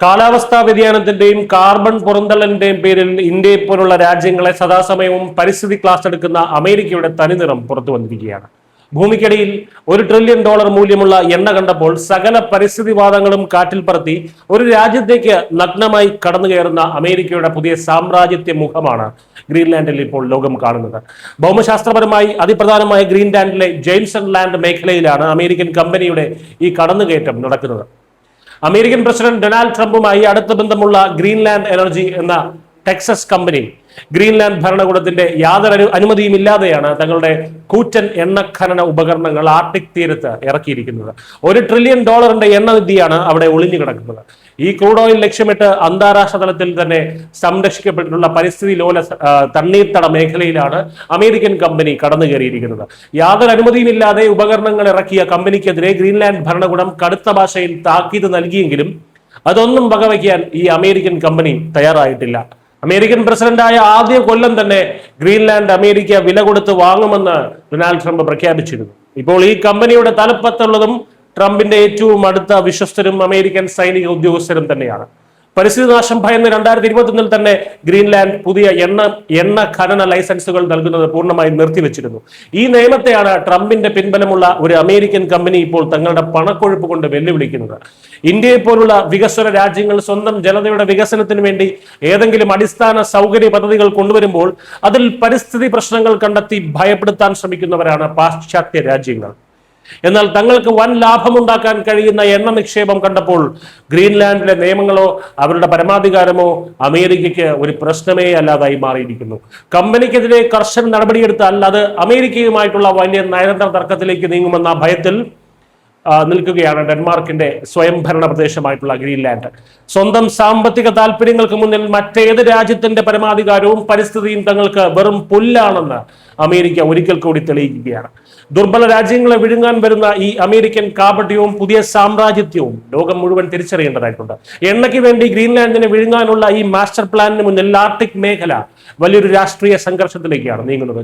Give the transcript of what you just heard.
കാലാവസ്ഥാ വ്യതിയാനത്തിന്റെയും കാർബൺ പുറന്തള്ളലിന്റെയും പേരിൽ ഇന്ത്യയെ പോലുള്ള രാജ്യങ്ങളെ സദാസമയവും പരിസ്ഥിതി ക്ലാസ് എടുക്കുന്ന അമേരിക്കയുടെ തനിനിറം പുറത്തു വന്നിരിക്കുകയാണ്. ഭൂമിക്കടിയിൽ $1 ട്രില്യൺ മൂല്യമുള്ള എണ്ണ കണ്ടപ്പോൾ സകല പരിസ്ഥിതിവാദങ്ങളും കാറ്റിൽ പറത്തി ഒരു രാജ്യത്തേക്ക് നഗ്നമായി കടന്നു കയറുന്ന അമേരിക്കയുടെ പുതിയ സാമ്രാജ്യത്യ മുഖമാണ് ഗ്രീൻലാൻഡിൽ ഇപ്പോൾ ലോകം കാണുന്നത്. ഭൗമശാസ്ത്രപരമായി അതിപ്രധാനമായ ഗ്രീൻലാൻഡിലെ ജെയിംസൺ ലാൻഡ് മേഖലയിലാണ് അമേരിക്കൻ കമ്പനിയുടെ ഈ കടന്നുകയറ്റം നടക്കുന്നത്. അമേരിക്കൻ പ്രസിഡന്റ് ഡൊണാൾഡ് ട്രംപുമായി അടുത്ത ബന്ധമുള്ള ഗ്രീൻലാൻഡ് എനർജി എന്ന ടെക്സസ് കമ്പനി ഗ്രീൻലാൻഡ് ഭരണകൂടത്തിന്റെ യാതൊരു അനുമതിയും ഇല്ലാതെയാണ് തങ്ങളുടെ കൂറ്റൻ എണ്ണ ഖനന ഉപകരണങ്ങൾ ആർട്ടിക് തീരത്ത് ഇറക്കിയിരിക്കുന്നത്. $1 ട്രില്യൺ എണ്ണനിധിയാണ് അവിടെ ഒളിഞ്ഞു കിടക്കുന്നത്. ഈ ക്രൂഡ് ഓയിൽ ലക്ഷ്യമിട്ട് അന്താരാഷ്ട്ര തലത്തിൽ തന്നെ സംരക്ഷിക്കപ്പെട്ടിട്ടുള്ള പരിസ്ഥിതി ലോല തണ്ണീർത്തട മേഖലയിലാണ് അമേരിക്കൻ കമ്പനി കടന്നു കയറിയിരിക്കുന്നത്. യാതൊരു അനുമതിയുമില്ലാതെ ഉപകരണങ്ങൾ ഇറക്കിയ കമ്പനിക്കെതിരെ ഗ്രീൻലാൻഡ് ഭരണകൂടം കടുത്ത ഭാഷയിൽ താക്കീത് നൽകിയെങ്കിലും അതൊന്നും വകവയ്ക്കാൻ ഈ അമേരിക്കൻ കമ്പനി തയ്യാറായിട്ടില്ല. അമേരിക്കൻ പ്രസിഡന്റായ ആദ്യ കൊല്ലം തന്നെ ഗ്രീൻലാൻഡ് അമേരിക്ക വില കൊടുത്ത് വാങ്ങുമെന്ന് ഡൊണാൾഡ് ട്രംപ് പ്രഖ്യാപിച്ചിരുന്നു. ഇപ്പോൾ ഈ കമ്പനിയുടെ തലപ്പത്തുള്ളതും ട്രംപിന്റെ ഏറ്റവും അടുത്ത വിശ്വസ്തരും അമേരിക്കൻ സൈനിക ഉദ്യോഗസ്ഥരും തന്നെയാണ്. പരിസ്ഥിതി നാശം ഭയന്ന് 2021 തന്നെ ഗ്രീൻലാൻഡ് പുതിയ എണ്ണ ഖനന ലൈസൻസുകൾ നൽകുന്നത് പൂർണ്ണമായും നിർത്തിവെച്ചിരുന്നു. ഈ നിയമത്തെയാണ് ട്രംപിന്റെ പിൻബലമുള്ള ഒരു അമേരിക്കൻ കമ്പനി ഇപ്പോൾ തങ്ങളുടെ പണക്കൊഴുപ്പ് കൊണ്ട് വെല്ലുവിളിക്കുന്നത്. ഇന്ത്യയെ പോലുള്ള വികസ്വര രാജ്യങ്ങൾ സ്വന്തം ജനതയുടെ വികസനത്തിന് വേണ്ടി ഏതെങ്കിലും അടിസ്ഥാന സൗകര്യ പദ്ധതികൾ കൊണ്ടുവരുമ്പോൾ അതിൽ പരിസ്ഥിതി പ്രശ്നങ്ങൾ കണ്ടെത്തി ഭയപ്പെടുത്താൻ ശ്രമിക്കുന്നവരാണ് പാശ്ചാത്യ രാജ്യങ്ങൾ. എന്നാൽ തങ്ങൾക്ക് വൻ ലാഭമുണ്ടാക്കാൻ കഴിയുന്ന എണ്ണ നിക്ഷേപം കണ്ടപ്പോൾ ഗ്രീൻലാൻഡിലെ നിയമങ്ങളോ അവരുടെ പരമാധികാരമോ അമേരിക്കയ്ക്ക് ഒരു പ്രശ്നമേ അല്ലാതായി മാറിയിരിക്കുന്നു. കമ്പനിക്കെതിരെ കർശന നടപടിയെടുത്താൽ അത് അമേരിക്കയുമായിട്ടുള്ള വലിയ നയതന്ത്ര തർക്കത്തിലേക്ക് നീങ്ങുമെന്ന ഭയത്തിൽ നിൽക്കുകയാണ് ഡെൻമാർക്കിന്റെ സ്വയംഭരണ പ്രദേശമായിട്ടുള്ള ഗ്രീൻലാൻഡ്. സ്വന്തം സാമ്പത്തിക താല്പര്യങ്ങൾക്ക് മുന്നിൽ മറ്റേത് രാജ്യത്തിന്റെ പരമാധികാരവും പരിസ്ഥിതിയും തങ്ങൾക്ക് വെറും പുല്ലാണെന്ന് അമേരിക്ക ഒരിക്കൽ കൂടി തെളിയിക്കുകയാണ്. ദുർബല രാജ്യങ്ങളെ വിഴുങ്ങാൻ വരുന്ന ഈ അമേരിക്കൻ കാപട്യവും പുതിയ സാമ്രാജ്യത്വവും ലോകം മുഴുവൻ തിരിച്ചറിയേണ്ടതായിട്ടുണ്ട്. എണ്ണയ്ക്ക് വേണ്ടി ഗ്രീൻലാൻഡിനെ വിഴുങ്ങാനുള്ള ഈ മാസ്റ്റർ പ്ലാനിന് മുന്നിൽ ആർട്ടിക് മേഖല വലിയൊരു രാഷ്ട്രീയ സംഘർഷത്തിലേക്കാണ് നീങ്ങുന്നത്.